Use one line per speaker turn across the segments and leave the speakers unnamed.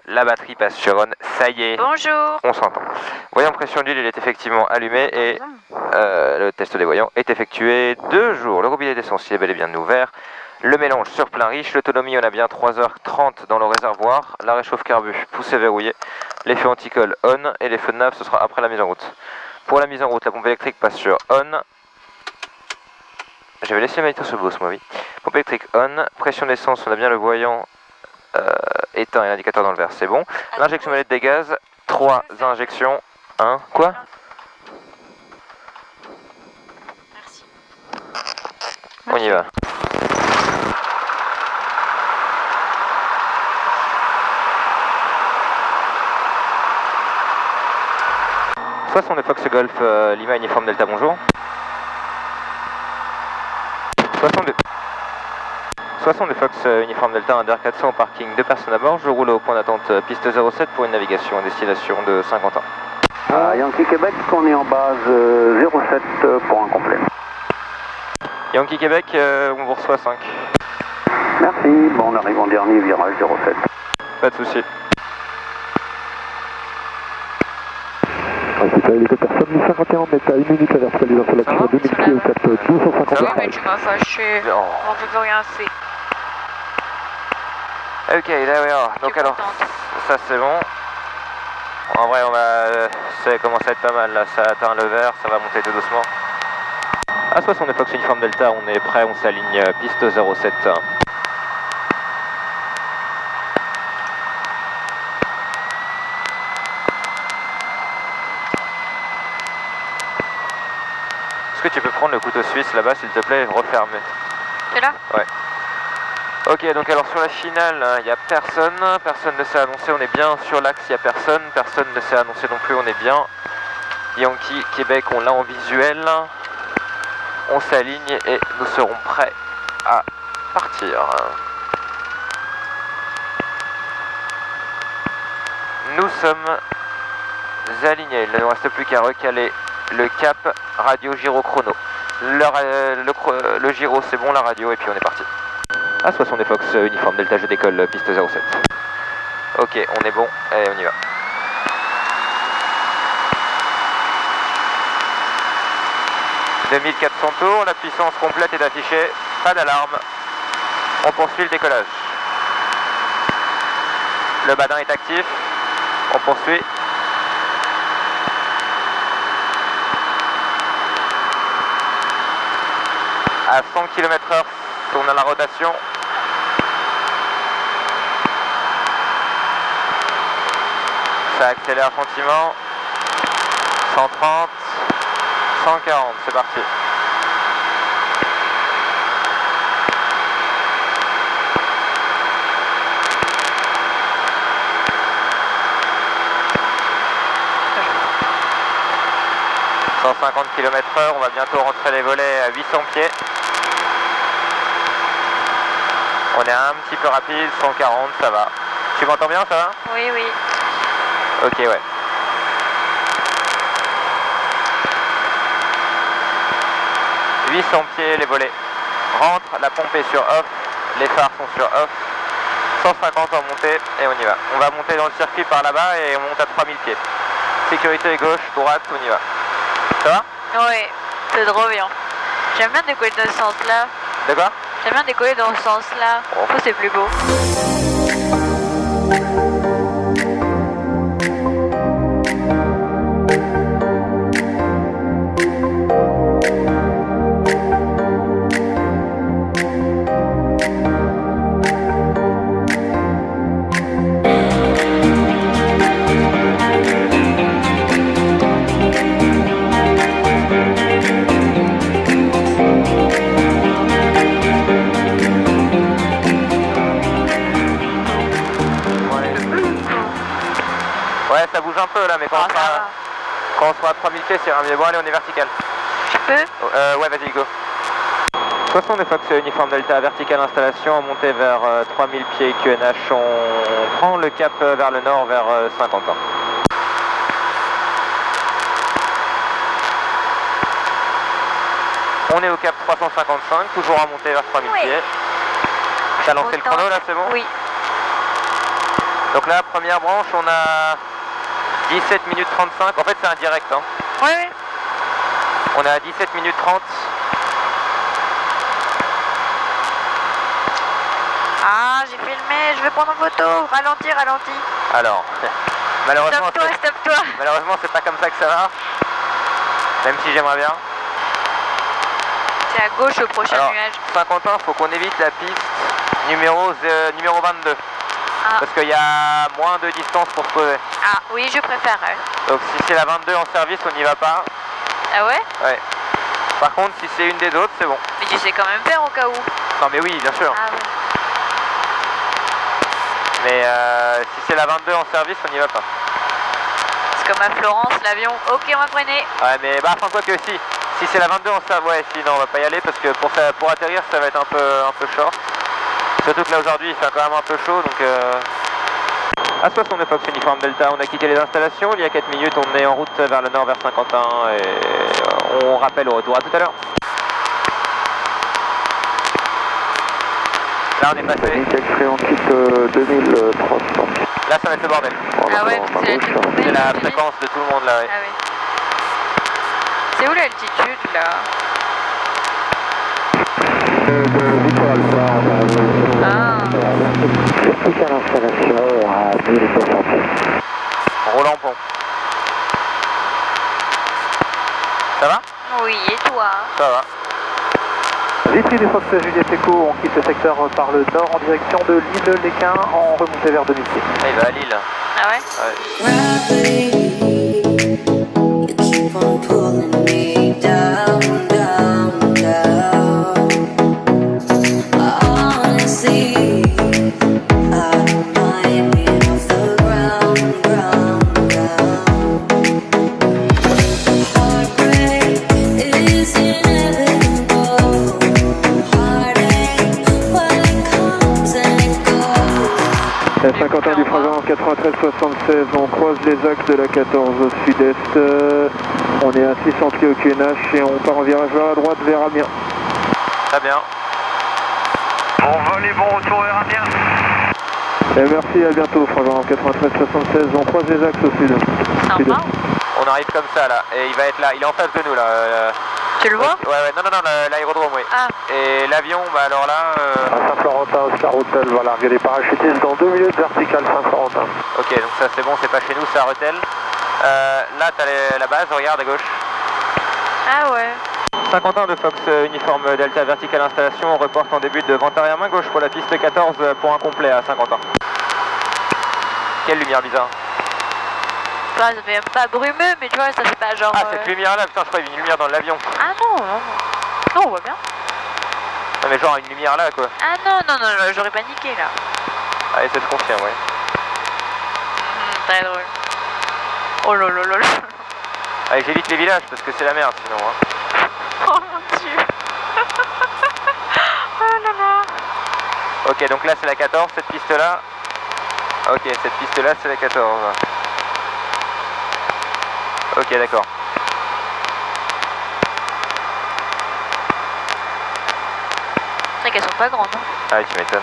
La batterie passe sur on, ça y est.
Bonjour.
On s'entend. Voyant pression d'huile, il est effectivement allumé et le test des voyants est effectué. 2 jours. Le robinet d'essentiel est bel et bien ouvert. Le mélange sur plein riche. L'autonomie, on a bien 3h30 dans le réservoir. La réchauffe carbu, poussée verrouillée. Les feux anti-colle on et les feux de nav, ce sera après la mise en route. Pour la mise en route, la pompe électrique passe sur on. J'avais laissé le magnéto sur le boss, moi, oui. Pompe électrique on. Pression d'essence, on a bien le voyant éteint et l'indicateur dans le vert, c'est bon. L'injection manette des gaz, 3 injections. 1. Quoi?
Merci.
On y va. Soit des Fox Golf Lima uniforme Delta, bonjour. 62 Fox uniforme Delta, Inder 400 au parking, 2 personnes à bord. Je roule au point d'attente piste 07 pour une navigation à destination de Saint-Quentin.
Yankee Québec, on est en base 07 pour un complet.
Yankee Québec, on vous reçoit 5.
Merci, bon on arrive en dernier virage 07.
Pas de soucis.
C'est les 2 personnes, 51 mètres à 1 minute à verticalisation sur l'action, 2000 pieds au cap 250
Oui, mais tu m'as fâché.
Non.
On peut plus rien faire.
Ok, there we are. Donc alors, ça c'est bon. En vrai, ça commence à être pas mal là. Ça atteint le vert, ça va monter tout doucement. À 60 Fox uniforme Delta, on est prêt, on s'aligne piste 07. Est-ce que tu peux prendre le couteau suisse là-bas, s'il te plaît, et refermer?
C'est là?
Ouais. Ok, donc alors sur la finale, il n'y a personne ne s'est annoncé, on est bien sur l'axe, il n'y a personne ne s'est annoncé non plus, on est bien. Yankee, Québec, on l'a en visuel. On s'aligne et nous serons prêts à partir. Nous sommes alignés, il ne nous reste plus qu'à recaler le cap radio gyro chrono. Le gyro c'est bon, la radio, et puis on est parti. À 60 Fox uniforme Delta, je décolle piste 07. Ok, on est bon et on y va. « 2400 tours, la puissance complète est affichée, pas d'alarme. On poursuit le décollage. Le badin est actif, on poursuit. À 100 km/h, on a la rotation. Ça accélère gentiment. 130, 140, c'est parti. « 150 km/h, on va bientôt rentrer les volets à 800 pieds. On est un petit peu rapide, 140, ça va. Tu m'entends bien, ça va?
Oui, oui.
Ok, ouais. « 800 pieds, les volets rentrent, la pompe est sur off, les phares sont sur off. 150 en montée et on y va. On va monter dans le circuit par là-bas et on monte à 3000 pieds. Sécurité gauche, droite, on y va. Ça va?
Oui, c'est trop bien. J'aime bien décoller dans ce sens-là.
De quoi?
J'aime bien décoller dans ce sens-là.
Oh.
Je trouve que c'est plus beau.
Ouais, ça bouge un peu là, mais quand on sera à 3000 pieds, c'est mieux. Bon, allez, on est vertical.
Je peux?
Ouais, vas-y, go. 60 Fox uniforme Delta, verticale installation, montée vers 3000 pieds QNH, on prend le cap vers le nord, vers Saint-Quentin. On est au cap 355, toujours à monter vers 3000
Oui.
pieds. T'as lancé le chrono là, c'est bon?
Oui.
Donc là, première branche, on a 17 minutes 35. En fait, c'est un direct. Hein.
Oui, oui.
On est à 17 minutes 30.
Ah, j'ai filmé, je vais prendre en photo. Ralentis, ralentis.
Alors, malheureusement,
Stop-toi.
malheureusement, c'est pas comme ça que ça marche. Même si j'aimerais bien.
C'est à gauche au prochain nuage.
Saint-Quentin, faut qu'on évite la piste numéro 22.
Ah.
Parce qu'il y a moins de distance pour se poser.
Ah, oui, je préférerais.
Donc si c'est la 22 en service, on n'y va pas.
Ah ouais?
Ouais. Par contre, si c'est une des autres, c'est bon.
Mais tu sais quand même faire au cas où.
Non mais oui, bien sûr.
Ah ouais.
Mais si c'est la 22 en service, on n'y va pas.
C'est comme à Florence, l'avion. Ok, on va freiner.
Ouais, mais bah, enfin quoi que si. Si c'est la 22 en service, ouais, si, non, on va pas y aller parce que pour atterrir, ça va être un peu short. Surtout que là aujourd'hui, il fait quand même un peu chaud, donc... À 69 Fox Uniforme Delta, on a quitté les installations. Il y a 4 minutes, on est en route vers le nord, vers Saint-Quentin. Et on rappelle au retour. À tout à l'heure. Là, on est passé.
On quitte 2300.
Là, ça va être le bordel.
Ah ouais, parce que
C'est la fréquence de tout le monde là, ouais.
Ah oui. C'est où l'altitude là? Ah.
Vertical installation à 1200.
Roland Pont. Ça va?
Oui, et toi?
Ça va.
Vitry du Fox Juliette Echo, on quitte le secteur par le nord en direction de l'île Léquin en remontée vers Domicier.
Ah, il va à Lille.
Ah ouais?
Ouais.
You keep on pulling me down, down, down. Honestly, I don't mind being off the ground, ground, ground. Heartbreak is inevitable. Heartache, well, it comes and it goes.
Saint-Quentin du Frasin 93-76, on croise les axes de la 14 au sud-est. On est à 600 pieds au QNH et on part en virage vers la droite vers Amiens.
Très bien.
Bon vol et bon retour vers Amiens.
Et merci, à bientôt Frasin 93-76, on croise les axes au sud.
Sympa.
On arrive comme ça là. Et il va être là. Il est en face de nous là.
Tu le vois?
Ouais, non, l'aérodrome, oui.
Ah.
Et l'avion, bah alors là...
Saint-Florentin, Oscar Hotel, va larguer les parachutistes dans 2 minutes, vertical Saint-Florentin.
Ok, donc ça c'est bon, c'est pas chez nous, c'est à Rethel. Là, t'as la base, regarde à gauche.
Ah ouais.
Saint-Quentin de Fox Uniforme Delta Vertical Installation, on reporte en début de vent arrière main gauche pour la piste 14 pour un complet à Saint-Quentin. Quelle lumière bizarre.
Toi, ça fait pas brumeux, mais tu vois, ça fait pas genre...
Ah, cette lumière là, putain, je croyais une lumière dans l'avion.
Ah non, non, non. Non, on voit bien.
Non mais genre une lumière là quoi.
Ah non, j'aurais paniqué là.
Allez, ça se confirme, ouais.
Très drôle. Oh lolo.
Allez, j'évite les villages parce que c'est la merde sinon. Hein.
Oh mon dieu. Oh là là.
Ok, donc là c'est la 14, cette piste là. Ok, cette piste là c'est la 14. Ok, d'accord.
C'est vrai qu'elles sont pas grandes. Hein.
Ah oui, tu m'étonnes.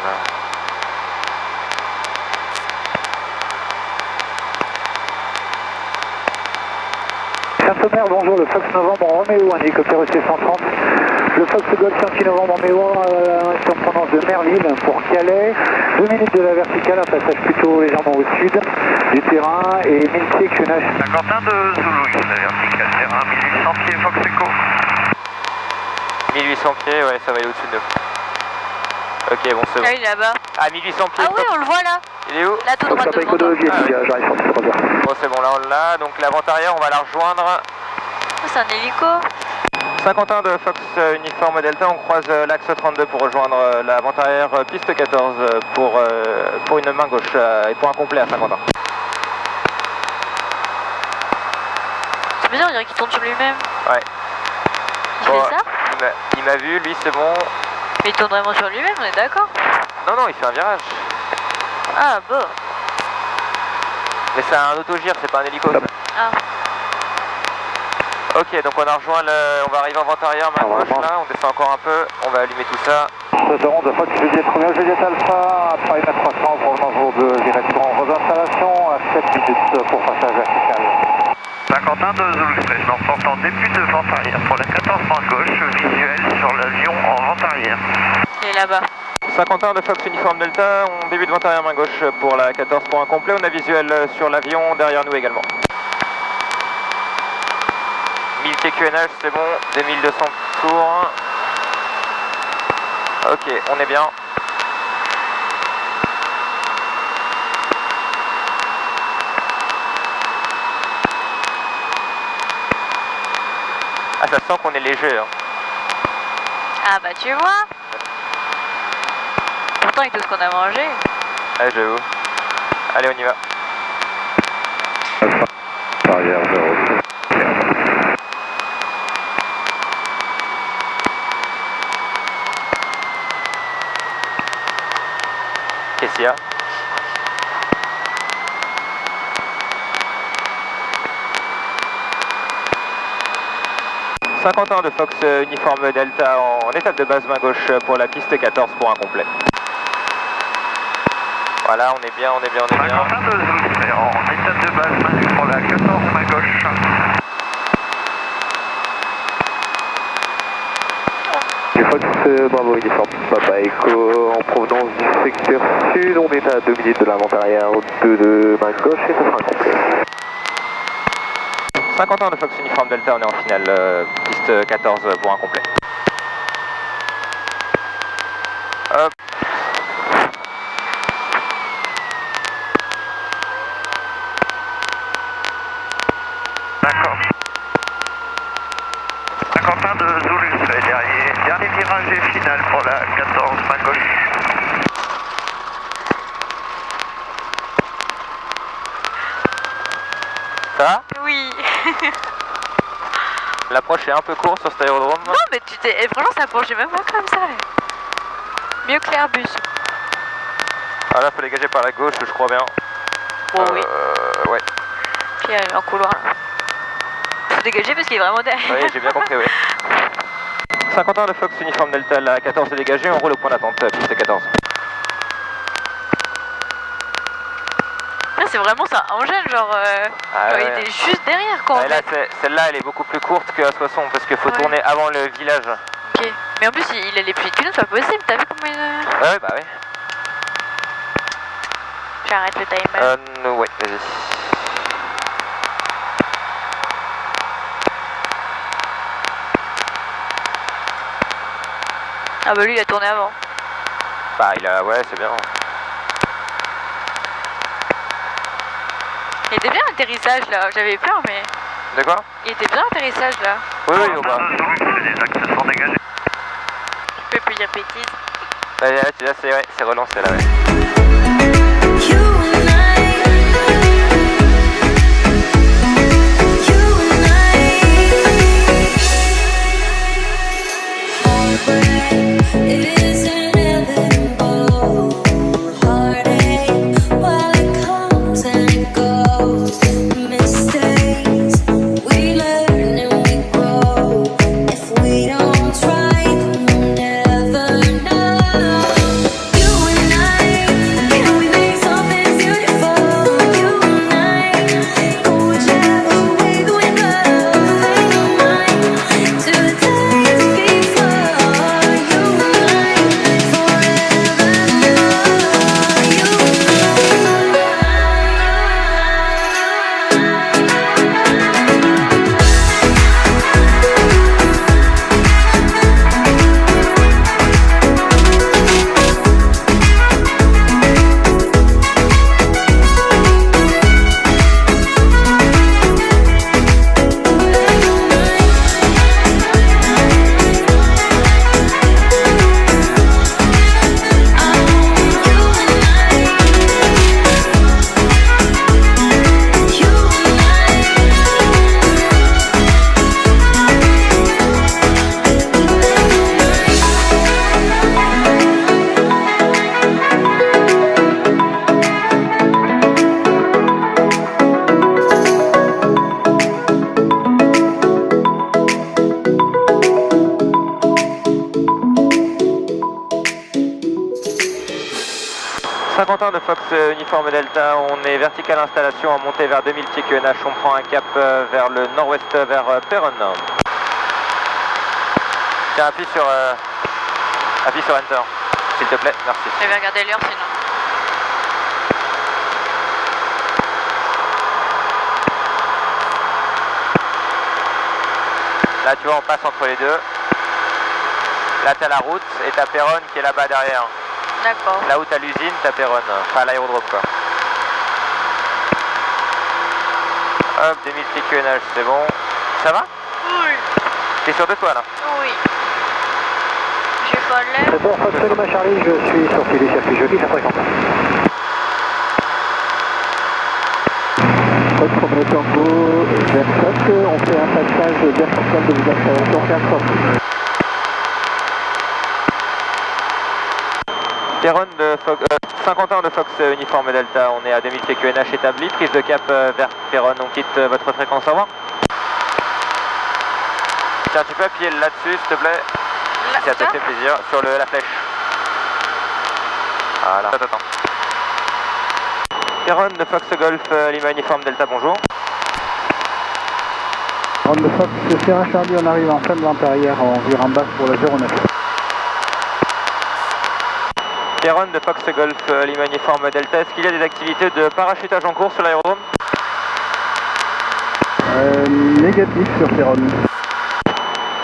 Saint-Omer, bonjour, le Fox Novembre en Roméo, un hélicoptère EC-130. Le Fox Golf Yankee Novembre en Roméo, est en provenance de Merville pour Calais. 2 minutes de la verticale, un passage plutôt légèrement au sud du terrain et 1000 pieds QNH.
Saint-Quentin de Zulu, la verticale terrain, 1800 pieds Fox Echo.
1800 pieds, ouais, ça va aller au-dessus de nous. Ok, bon, c'est bon.
Ah oui, là-bas.
Ah, 1800 pieds.
Ah oui, on le voit là.
Il est où?
Là, tout droit devant toi.
J'arrive sur le programme.
Bon, c'est bon, là on l'a. Donc la vente arrière, on va la rejoindre.
Oh, c'est un hélico.
Saint-Quentin de Fox Uniforme Delta, on croise l'axe 32 pour rejoindre la vente arrière piste 14 pour une main gauche et pour un complet à Saint-Quentin.
C'est bizarre, on dirait qu'il tourne sur lui-même.
Ouais.
Il
Bon,
fait ça?
il m'a vu, lui c'est bon.
Mais il tourne vraiment sur lui-même, on est d'accord?
Non, il fait un virage.
Ah bon.
Mais c'est un autogire, c'est pas un hélico. Ça.
Ah.
Ok, donc on a rejoint on va arriver en vente arrière, main gauche là, on descend encore un peu, on va allumer tout ça.
11 Fox Juliette Romeo, Juliette Alpha, après 300 en provenance de direction Rosa
Saint-Quentin de Zulu 13, Nord sortant début de vente arrière pour la 14 main gauche, visuel sur l'avion en vente arrière.
Il est là-bas.
Saint-Quentin de Fox Uniforme Delta, on début de vente arrière main gauche pour la 14 pour un complet, on a visuel sur l'avion derrière nous également. 1000 TQNH c'est bon, 2200 tours. Ok, on est bien. Ah, ça sent qu'on est léger. Hein.
Ah bah tu vois. Pourtant avec tout ce qu'on a mangé.
Ah, j'avoue. Allez, on y va.
Arrière 0.
Qu'est-ce qu'il y a? Saint-Quentin de Fox Uniforme Delta en étape de base main gauche pour la piste 14 pour un complet. Voilà, on est bien, on est bien, on est bien.
Saint-Quentin de Zulu 13, en étape de base main pour la 14 main gauche.
Fox, bravo uniforme, Papa Echo en provenance du secteur sud, on est à 2 minutes de l'invente arrière, 2 de main gauche et ça sera un complet.
Saint-Quentin de Fox Uniforme Delta, on est en finale, piste 14 pour un complet. Hop.
D'accord. Saint-Quentin de Zulu 13, dernier virage et final pour la 14 main gauche.
Ça va?
Oui.
L'approche est un peu courte sur cet aérodrome.
Non mais tu t'es... Et franchement ça penchait même pas comme ça. Là. Mieux que l'Airbus.
Ah là, faut dégager par la gauche, je crois bien.
Oh oui.
Ouais.
Puis il y a un couloir là. Faut dégager parce qu'il est vraiment derrière.
Oui, j'ai bien compris, oui. Saint-Quentin de Fox Uniforme Delta, la 14 est dégagée, on roule au point d'attente, piste 14.
Là c'est vraiment ça, Angèle, genre,
Ah,
genre
ouais.
il était juste derrière quoi en
Ah, là,
fait.
celle-là, elle est beaucoup plus courte que la 60 parce qu'il faut
Ouais.
tourner avant le village.
Ok. Mais en plus il allait plus vite que nous, c'est pas possible, t'as vu comment il...
Ouais, bah ouais.
J'arrête le timer.
Ouais, vas-y.
Ah bah lui il a tourné avant.
Bah, il a. Ouais, c'est bien.
Il était bien l'atterrissage là, j'avais peur mais...
De quoi?
Il était bien l'atterrissage là.
Oui, oui, au bas.
Saint-Quentin de Zulu 13, les axes sont dégagés.
Je peux plus dire bêtises.
Bah, là, c'est ouais, c'est relancé là, ouais.
You and I, heartbreak is inevitable. Heartache, while it comes and it goes. Mistakes, we learn and we grow. If we don't try, we'll never know. You and I.
Fox uniforme Delta, on est vertical installation en montée vers 2000 pieds QNH, on prend un cap vers le nord-ouest vers Perron. Tiens, appuie sur Enter, s'il te plaît, merci.
Je vais regarder l'heure sinon.
Là tu vois on passe entre les deux. Là t'as la route et t'as Perron qui est là-bas derrière.
D'accord.
Là où t'as l'usine, t'as Perron, enfin l'aérodrome quoi. Hop, 2000 pieds QNH, c'est bon. Ça va?
Oui.
T'es sûr de toi là?
Oui. J'ai pas l'air.
C'est bon, Fox Lima Charlie, je suis sorti du circuit jeudi, ça fréquente. Fox Romeo Tango 27, on fait un passage vertical de vos installations 15.
Perron de Fox, Saint-Quentin de Fox uniforme Delta, on est à 2000 pieds QNH établi, prise de cap vers Perron, on quitte votre fréquence, au revoir. Tiens, tu peux appuyer là-dessus s'il te plaît?
Là,
Ça te fait plaisir, sur la flèche. Voilà. Attends. Perron de Fox Golf Lima uniforme Delta, bonjour.
On de Fox Sierra Charlie, on arrive en pleine vente arrière, en virant basse pour le 09.
Perron de Fox Golf Lima uniforme Delta, est-ce qu'il y a des activités de parachutage en cours sur l'aérodrome?
Négatif sur Perron.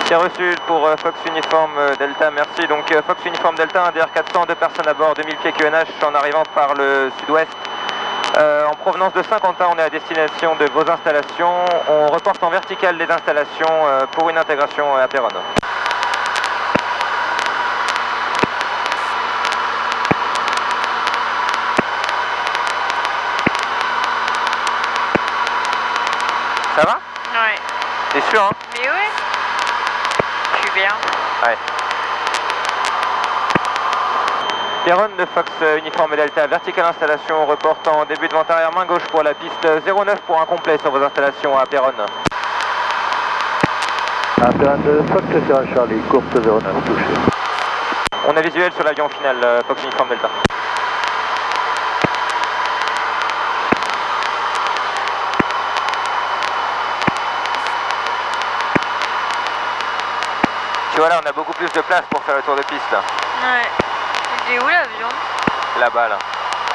C'est reçu pour Fox uniforme Delta, merci. Donc Fox uniforme Delta, un DR400, 2 personnes à bord, 2000 pieds QNH en arrivant par le sud-ouest. En provenance de Saint-Quentin, on est à destination de vos installations. On reporte en vertical les installations pour une intégration à Perron. Ça va?
Ouais.
T'es sûr hein?
Mais ouais. Je suis bien.
Ouais. Perron de Fox uniforme Delta, vertical installation, on reporte en début de vente arrière main gauche pour la piste 09 pour un complet sur vos installations à Perron.
Perron de Fox Sierra Charlie, course 09 touché.
On a visuel sur l'avion final Fox uniforme Delta. Tu vois là, on a beaucoup plus de place pour faire le tour de piste.
Ouais. Il est où l'avion?
Là-bas, là.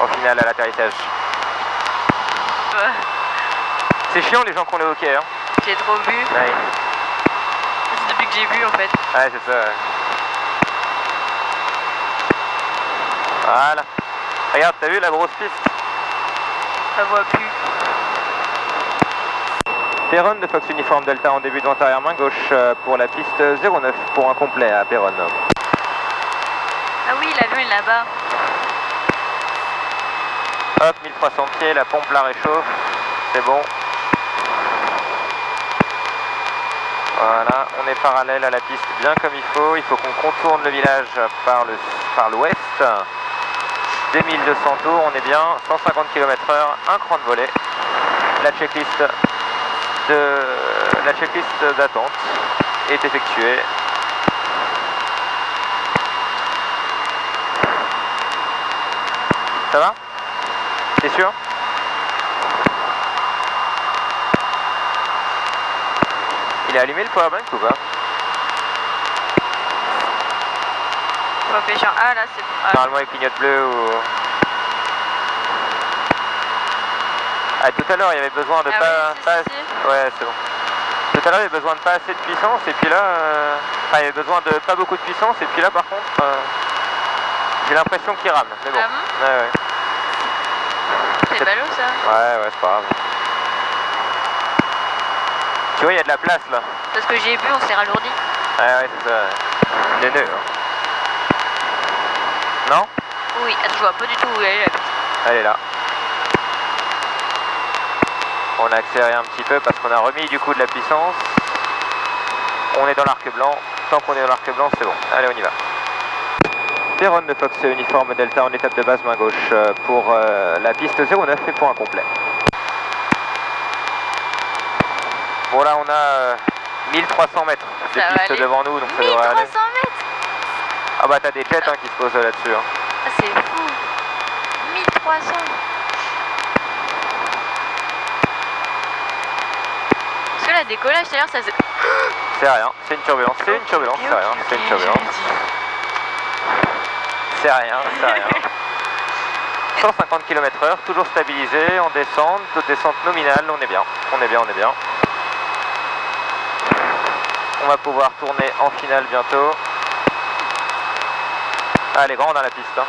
Au final, à l'atterrissage.
Ouais.
C'est chiant les gens qu'on est au quai, hein.
J'ai trop bu.
Ouais,
C'est depuis que j'ai bu en fait.
ouais c'est ça. Ouais. Voilà. Regarde, t'as vu la grosse piste?
Ça voit plus.
Perron de Fox uniforme Delta en début de vente arrière main gauche pour la piste 09 pour un complet à Perron.
Ah oui, l'avion est là-bas.
Hop, 1300 pieds, la pompe la réchauffe, c'est bon. Voilà, on est parallèle à la piste bien comme il faut qu'on contourne le village par l'ouest. 2200 tours, on est bien, 150 km/h, un cran de volée. La checklist d'attente est effectuée. Ça va? T'es sûr? Il est allumé le powerbank ou pas?
Faut appuyer sur A là, c'est bon. Ah.
Normalement il clignote bleu ou... Ah, tout à l'heure il y avait besoin de
Ah
pas...
oui,
pas...
si.
Ouais c'est bon. Tout à l'heure il y avait besoin de pas assez de puissance et puis là... Enfin il y avait besoin de pas beaucoup de puissance et puis là par contre... J'ai l'impression qu'il rame, mais bon.
Ah bon?
Ouais.
C'est ballot ça.
Ouais c'est pas grave. Tu vois il y a de la place là.
Parce que j'ai bu, on s'est ralourdi.
Ouais c'est ça. Neuneux hein. Non?
Oui, attends, je vois pas du tout où elle est la piste.
Elle est là. On a accéléré un petit peu parce qu'on a remis du coup de la puissance. On est dans l'arc blanc. Tant qu'on est dans l'arc blanc, c'est bon. Allez, on y va. Perron de Fox uniforme Delta en étape de base main gauche pour la piste 09 et pour un complet. Bon là, on a 1300 mètres de
Ça va
piste
aller.
devant nous, donc ça devrait aller.
1300 mètres.
Ah bah t'as des jets hein, qui se posent là-dessus. Hein.
Ah, c'est fou. 300. Parce que là, décollage, tout à l'heure, ça se...
C'est rien, c'est une turbulence, c'est une turbulence, c'est rien, c'est une turbulence. C'est rien, c'est rien. 150 km/h, toujours stabilisé, en descente nominale, on est bien, on est bien, on est bien. On va pouvoir tourner en finale bientôt. Ah, elle est grande, hein, la piste. Hein.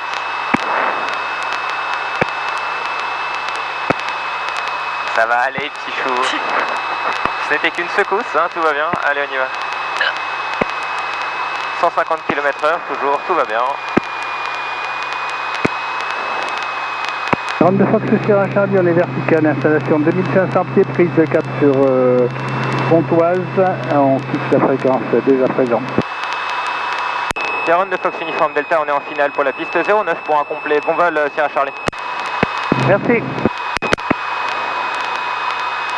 Ça va aller, petit chou. Ce n'était qu'une secousse, hein, tout va bien. Allez, on y va. 150 km/h, toujours, tout va bien.
42 Fox Sierra Charlie, on est vertical, installation 2500 pieds, prise de cap sur Pontoise, on fixe la fréquence dès à présent.
42 Fox Uniforme Delta, on est en finale pour la piste 09 pour un complet. Bon vol Sierra Charlie.
Merci.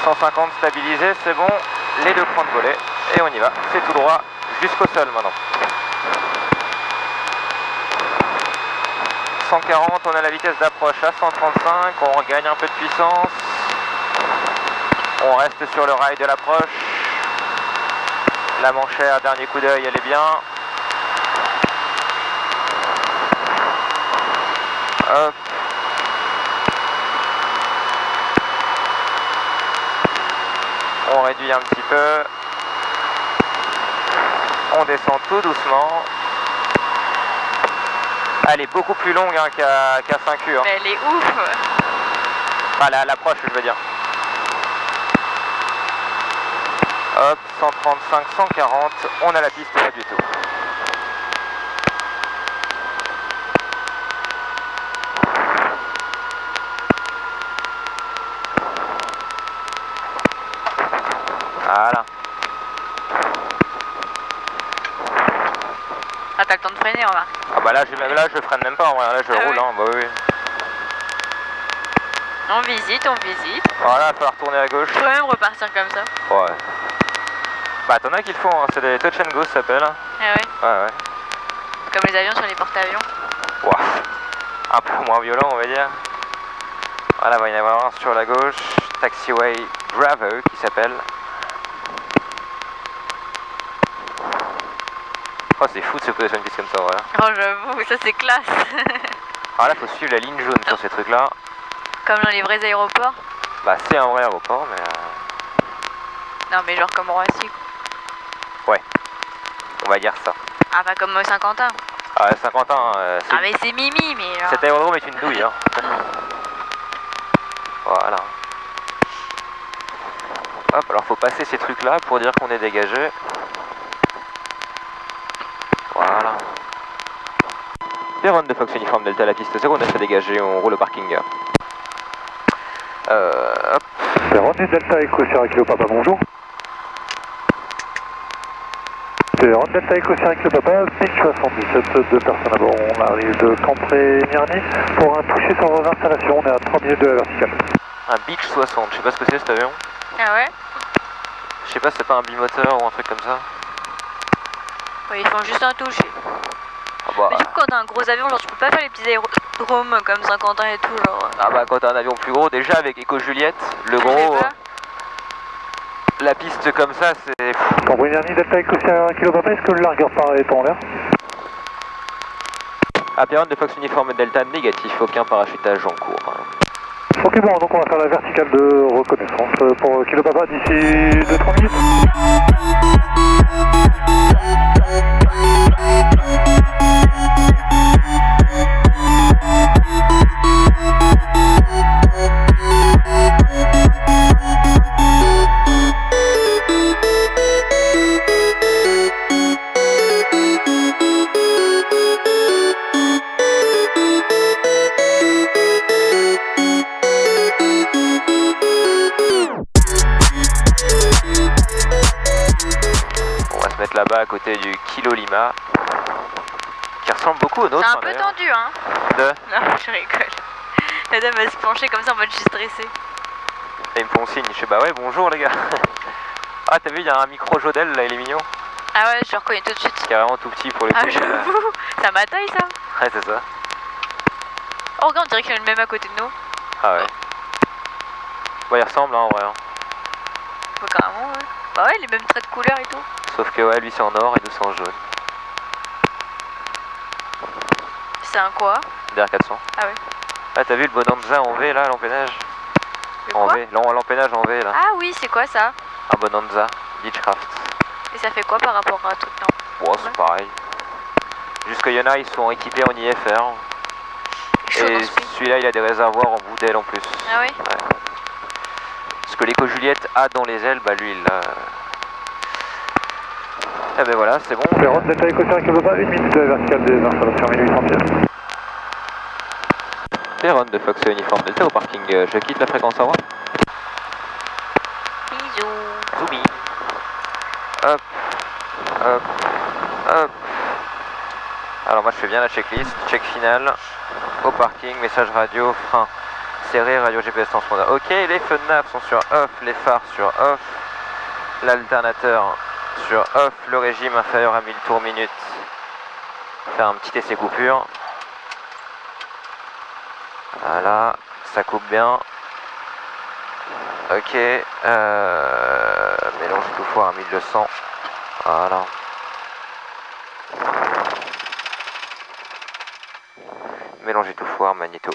150 stabilisé, c'est bon. Les deux crans de volet et on y va. C'est tout droit jusqu'au sol maintenant. 140, on a la vitesse d'approche à 135, on regagne un peu de puissance. On reste sur le rail de l'approche. La manchère, dernier coup d'œil, elle est bien. Hop. On réduit un petit peu. On descend tout doucement. Elle est beaucoup plus longue hein, qu'à 5U. Hein.
Mais elle est ouf.
Enfin, l'approche, je veux dire. Hop, 135, 140. On a la piste pas du tout. Voilà.
Ah, t'as le temps de freiner, remarque.
Ah bah là, je freine même pas, en vrai. Là je roule,
ouais.
hein. Bah oui.
On visite, on visite.
Voilà, il va falloir tourner à gauche.
Je pourrais même repartir comme ça.
Ouais. Bah t'en as qui le font, hein. C'est des touch and go ça s'appelle.
Ah ouais.
Ouais, ouais.
Comme les avions sur les porte-avions.
Ouah. Un peu moins violent, on va dire. Voilà, il va y en avoir un sur la gauche. Taxiway Bravo qui s'appelle. Oh, c'est fou de se poser sur une piste comme ça, voilà.
Oh, j'avoue, ça c'est classe.
Alors là, faut suivre la ligne jaune sur ces trucs-là.
Comme dans les vrais aéroports.
Bah, c'est un vrai aéroport, mais.
Non, mais genre comme Roissy.
Ouais. On va dire ça.
Ah, pas comme Saint-Quentin.
Ah, Saint-Quentin,
Ah, mais c'est Mimi, mais genre...
cet aérodrome est une douille, hein. Voilà. Hop, alors faut passer ces trucs-là pour dire qu'on est dégagé. Voilà. Perron de Fox Uniforme Delta, la piste 09 est dégagée, on roule au parking. Hop.
Perron Delta Echo Sierra Kilo Papa, bonjour. Perron Delta Echo Sierra Kilo Papa, Pitch 77, deux personnes à bord, on arrive de Campré-Mirny pour un toucher sur vos installations, on est à 3 minutes de la verticale.
Un Beach 60, je sais pas ce que c'est cet avion.
Ah ouais?
Je sais pas si c'est pas un bimoteur ou un truc comme ça.
Ouais, ils font juste un toucher.
Ah bah,
Mais du coup, quand t'as un gros avion, genre tu peux pas faire les petits aérodromes comme Saint-Quentin et tout, genre...
ah bah quand t'as un avion plus gros, déjà avec Echo Juliette, le gros, la piste comme ça c'est...
Campré-Mirny Delta Echo Sierra Kilo Papa, est-ce que le largueur est en l'air?
Ah, Perron de Fox Uniforme Delta, négatif, aucun parachutage en cours.
Ok, bon, donc on va faire la verticale de reconnaissance pour Kilo Papa d'ici 2-3 minutes.
Là-bas à côté du Kilo Lima qui ressemble beaucoup au nôtre.
C'est un peu tendu, hein.
De...
Non, je rigole. La dame va se pencher comme ça en mode je suis stressée.
Et ils me font signe, je sais bah ouais bonjour les gars. Ah t'as vu il y a un micro Jodel là, il est mignon.
Ah ouais, je le reconnais tout de suite.
Qui est vraiment tout petit pour les
Ah
coups.
j'avoue, ça ma taille ça.
Ouais c'est ça.
Oh, regarde, on dirait qu'il y en a le même à côté de nous.
Ah ouais. Bon, il ressemble hein, en vrai. Hein.
Bah, carrément, ouais. Bah ouais, les mêmes traits de couleur et tout.
Sauf que ouais, lui c'est en or et nous c'est en jaune.
C'est un quoi?
DR400.
Ah ouais.
Ah, t'as vu le Bonanza en V là, l'empennage?
Le
En
quoi?
V, l'empennage en V là.
Ah oui, c'est quoi ça?
Un Bonanza, Beechcraft.
Et ça fait quoi par rapport à tout le temps?
Bon, c'est pareil. Juste qu'il y en a, ils sont équipés en IFR.
Chaud dans
Et
ce prix.
celui-là, il a des réservoirs en bout d'aile en plus.
Ah oui?
Ouais. Ce que l'Éco-Juliette a dans les ailes, bah lui, il l'a. Eh ben voilà, c'est bon.
Cléron, Delta Echo Sierra Quebec, 1 minute de la verticale des installations 1800
Cléron de Fox Uniforme Delta au parking. Je quitte la fréquence, au revoir.
Bisous.
Zoomy. Hop, hop, hop. Alors moi je fais bien la checklist, check final, au parking, message radio, frein serré, radio GPS transpondeur. Ok, les feux de nav sont sur off, les phares sur off, l'alternateur sur off, le régime inférieur à 1000 tours minute. Faire un petit essai coupure. Voilà, ça coupe bien. Ok, mélange tout foire à 1200. Voilà. Mélanger tout foire, magnéto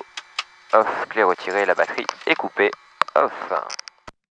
off, clé retirée, la batterie est coupée, off.